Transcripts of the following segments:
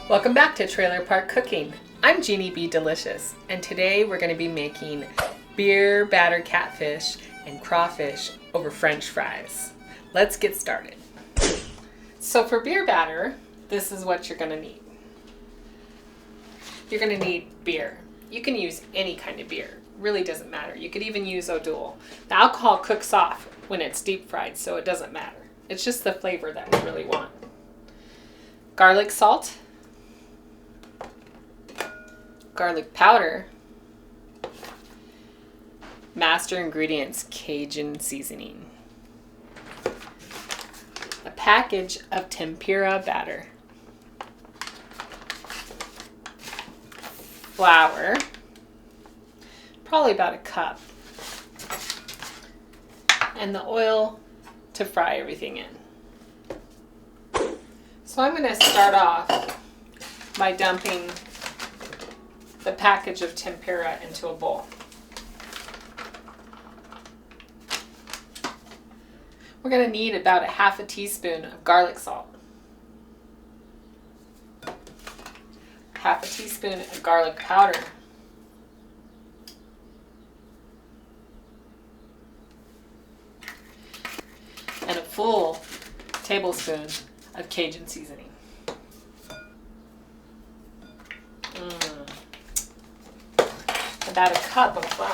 Welcome back to Trailer Park Cooking. I'm Genie B Delishus, and today we're going to be making beer-battered catfish and crawfish over French fries. Let's get started. So for beer batter, this is what you're going to need. You're going to need beer. You can use any kind of beer. Really doesn't matter. You could even use O'Doul. The alcohol cooks off when it's deep fried, so it doesn't matter. It's just the flavor that we really want. Garlic salt, garlic powder, master ingredients Cajun seasoning, a package of tempura batter, flour, probably about a cup, and the oil to fry everything in. So I'm going to start off by dumping the package of tempura into a bowl. We're going to need about a half a teaspoon of garlic salt, half a teaspoon of garlic powder, and a full tablespoon of Cajun seasoning. About a cup of flour.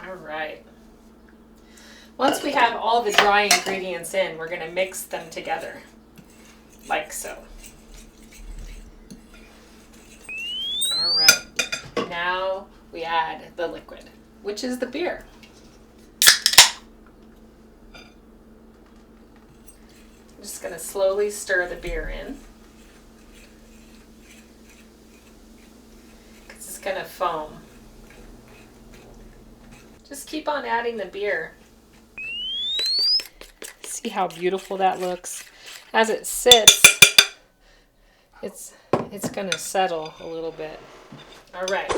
All right. Once we have all the dry ingredients in, we're going to mix them together, like so. All right. Now we add the liquid, which is the beer. I'm just going to slowly stir the beer in, because it's going to foam. Just keep on adding the beer. See how beautiful that looks? As it sits, it's going to settle a little bit. All right.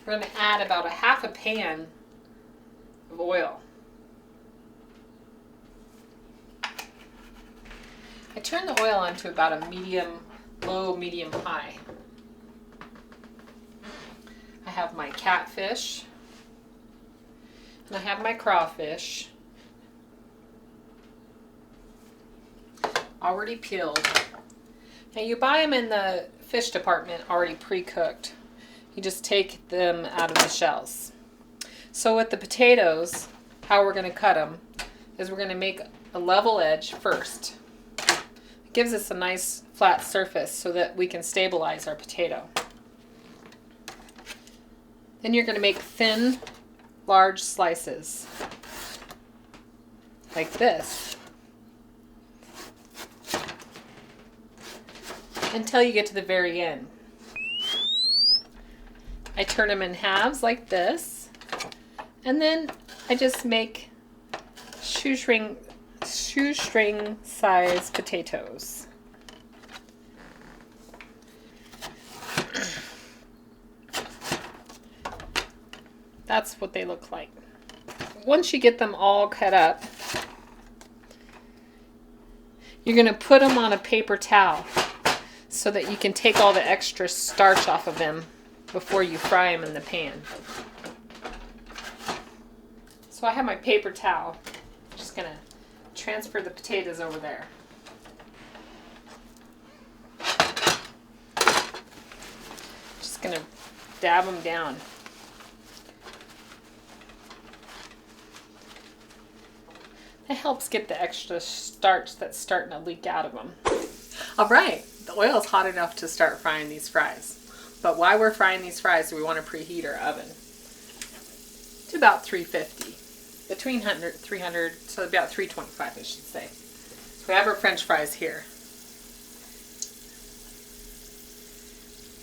We're going to add about a half a pan of oil. I turn the oil on to about a low, medium, high. I have my catfish, and I have my crawfish already peeled. Now you buy them in the fish department already pre-cooked. You just take them out of the shells. So with the potatoes, how we're going to cut them is we're going to make a level edge first. It gives us a nice flat surface so that we can stabilize our potato. Then you're going to make thin, large slices, like this, until you get to the very end. I turn them in halves like this, and then I just make shoestring size potatoes. That's what they look like. Once you get them all cut up, you're going to put them on a paper towel so that you can take all the extra starch off of them before you fry them in the pan. So I have my paper towel. I'm just going to transfer the potatoes over there. Just going to dab them down. It helps get the extra starch that's starting to leak out of them. All right, the oil is hot enough to start frying these fries. But while we're frying these fries, we want to preheat our oven to about 350. Between 300, so about 325, I should say. So we have our French fries here.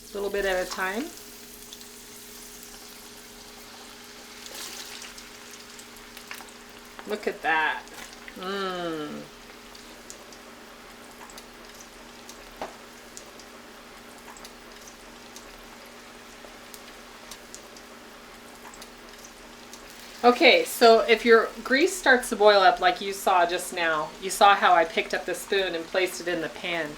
A little bit at a time. Look at that. Mmm. Okay, so if your grease starts to boil up like you saw just now, you saw how I picked up the spoon and placed it in the pan.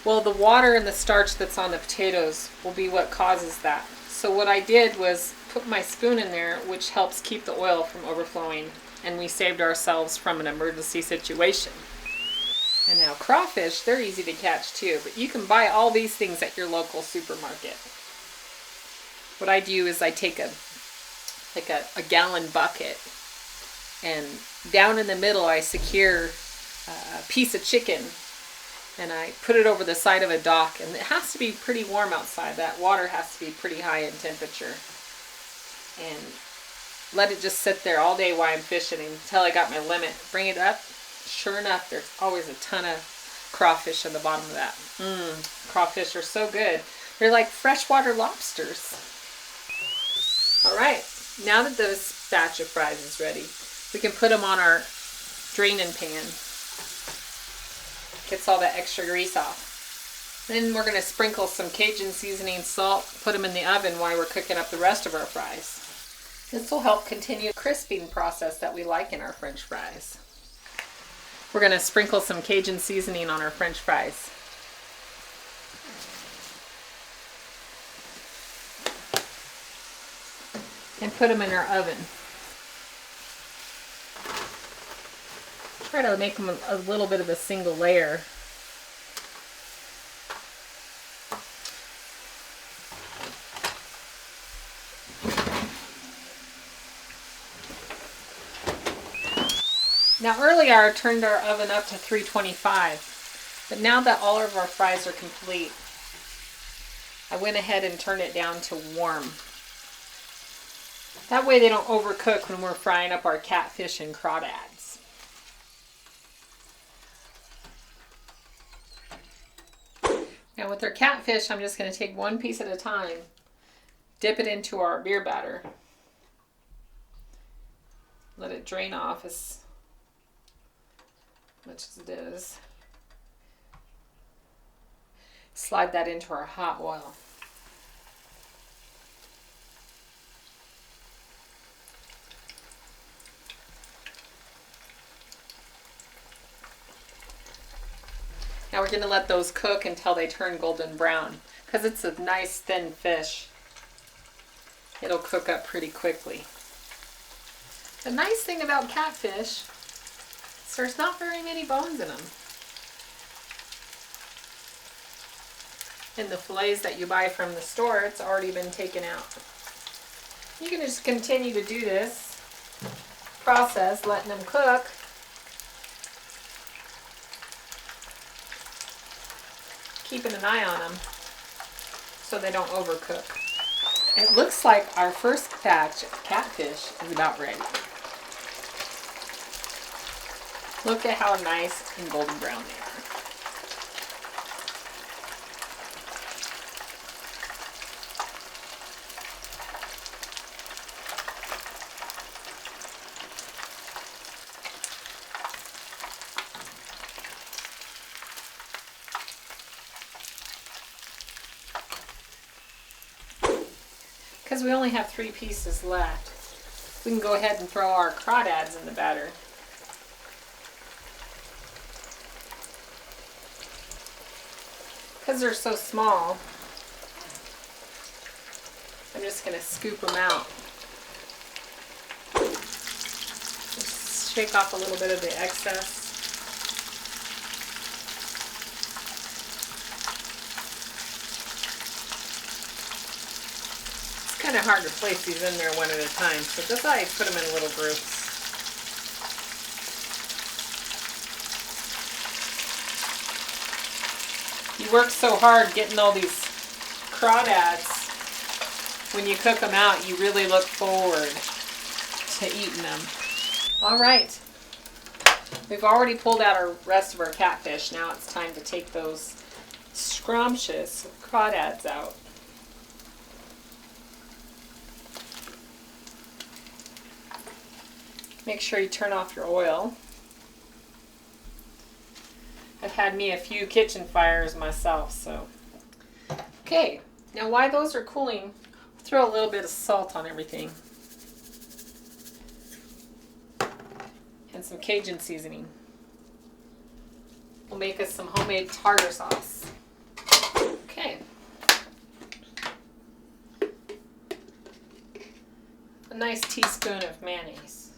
Well, the water and the starch that's on the potatoes will be what causes that. So what I did was put my spoon in there, which helps keep the oil from overflowing, and we saved ourselves from an emergency situation. And now crawfish, they're easy to catch too, but you can buy all these things at your local supermarket. What I do is I take a gallon bucket, and down in the middle I secure a piece of chicken, and I put it over the side of a dock, and it has to be pretty warm outside. That water has to be pretty high in temperature, and let it just sit there all day while I'm fishing until I got my limit. Bring it up. Sure enough, there's always a ton of crawfish at the bottom of that. Crawfish are so good. They're like freshwater lobsters. All right, now that this batch of fries is ready, we can put them on our draining pan. Gets all that extra grease off. Then we're going to sprinkle some Cajun seasoning, salt, put them in the oven while we're cooking up the rest of our fries. This will help continue the crisping process that we like in our French fries. We're going to sprinkle some Cajun seasoning on our French fries. And put them in our oven. Try to make them a little bit of a single layer. Now earlier I turned our oven up to 325, but now that all of our fries are complete, I went ahead and turned it down to warm. That way they don't overcook when we're frying up our catfish and crawdads. Now with our catfish, I'm just going to take one piece at a time, dip it into our beer batter, let it drain off as much as it is. Slide that into our hot oil. Now we're going to let those cook until they turn golden brown. Because it's a nice thin fish, it'll cook up pretty quickly. The nice thing about catfish is there's not very many bones in them. In the fillets that you buy from the store, it's already been taken out. You can just continue to do this process, letting them cook. Keeping an eye on them so they don't overcook. It looks like our first batch of catfish is about ready. Look at how nice and golden brown they are. Because we only have 3 pieces left, we can go ahead and throw our crawdads in the batter. Because they're so small, I'm just going to scoop them out. Just shake off a little bit of the excess. It's kind of hard to place these in there one at a time, so that's why I put them in little groups. You work so hard getting all these crawdads. When you cook them out, you really look forward to eating them. All right. We've already pulled out our rest of our catfish. Now it's time to take those scrumptious crawdads out. Make sure you turn off your oil. I've had me a few kitchen fires myself, so. Okay, now while those are cooling, throw a little bit of salt on everything. and some Cajun seasoning. We'll make us some homemade tartar sauce. Okay. A nice teaspoon of mayonnaise.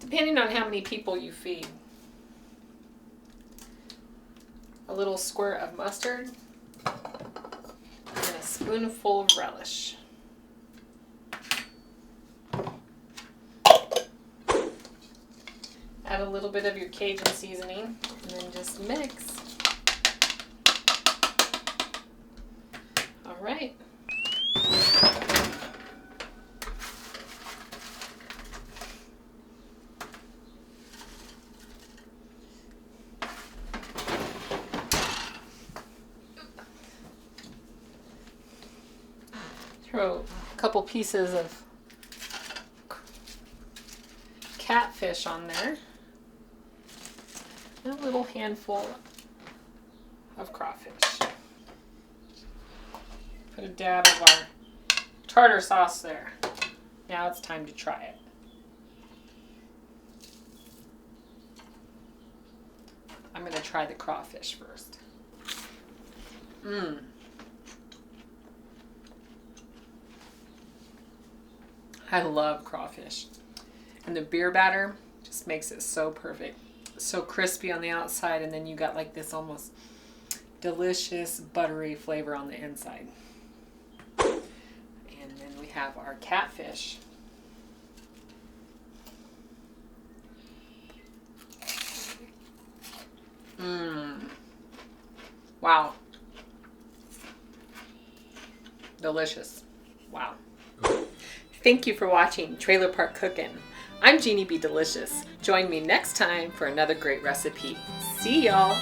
Depending on how many people you feed. A little squirt of mustard. And a spoonful of relish. Add a little bit of your Cajun seasoning and then just mix. All right. Throw a couple pieces of catfish on there. And a little handful of crawfish. Put a dab of our tartar sauce there. Now it's time to try it. I'm going to try the crawfish first. I love crawfish. And the beer batter just makes it so perfect. So crispy on the outside, and then you got like this almost delicious buttery flavor on the inside. And then we have our catfish. Wow. Delicious. Wow. Thank you for watching Trailer Park Cookin'. I'm Genie B. Delishus. Join me next time for another great recipe. See y'all.